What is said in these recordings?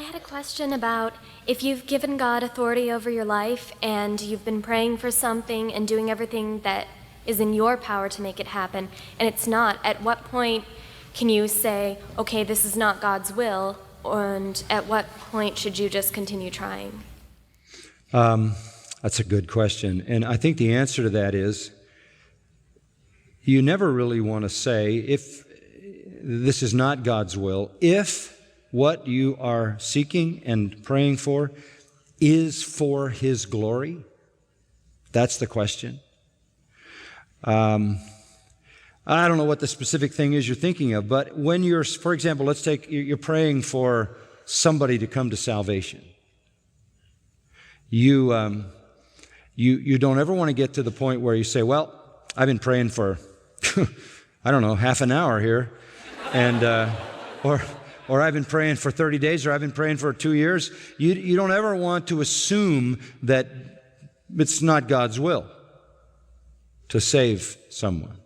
had a question about if you've given God authority over your life and you've been praying for something and doing everything that is in your power to make it happen, and it's not, at what point can you say, okay, this is not God's will, and at what point should you just continue trying? That's a good question. And I think the answer to that is you never really want to say, if this is not God's will, if what you are seeking and praying for is for His glory. That's the question. I don't know what the specific thing is you're thinking of, but when you're, for example, let's take, you're praying for somebody to come to salvation. You don't ever want to get to the point where you say, well, I've been praying for, I don't know, half an hour here, and or I've been praying for 30 days, or I've been praying for 2 years. You don't ever want to assume that it's not God's will to save someone.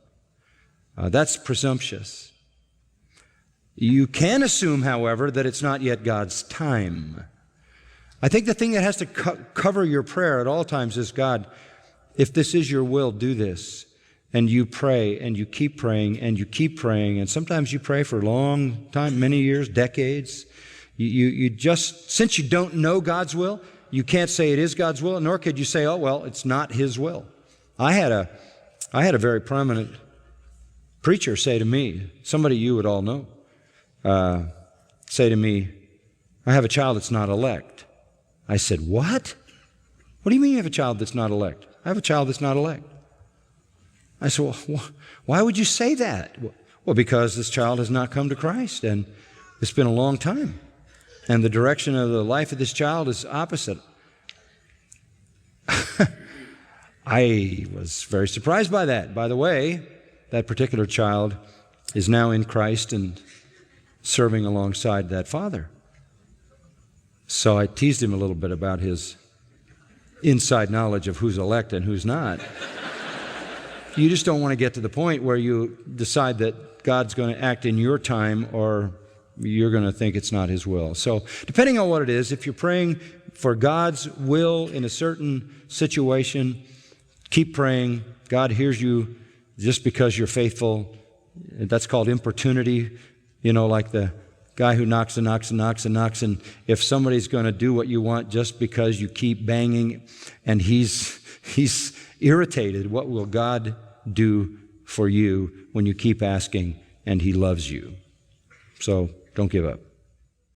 That's presumptuous. You can assume, however, that it's not yet God's time. I think the thing that has to cover your prayer at all times is, God, if this is your will, do this. And you pray, and you keep praying, and you keep praying, and sometimes you pray for a long time, many years, decades. You just, since you don't know God's will, you can't say it is God's will, nor could you say, oh, well, it's not His will. I had a very prominent preacher say to me, somebody you would all know, say to me, I have a child that's not elect. I said, what? What do you mean you have a child that's not elect? I have a child that's not elect. I said, well, why would you say that? Well, because this child has not come to Christ, and it's been a long time. And the direction of the life of this child is opposite. I was very surprised by that. By the way, that particular child is now in Christ and serving alongside that father. So I teased him a little bit about his inside knowledge of who's elect and who's not. You just don't want to get to the point where you decide that God's going to act in your time, or you're going to think it's not His will. So depending on what it is, if you're praying for God's will in a certain situation, keep praying. God hears you just because you're faithful. That's called importunity. You know, like the guy who knocks and knocks and knocks and knocks, and if somebody's going to do what you want just because you keep banging and he's irritated, what will God do for you when you keep asking and He loves you? So don't give up.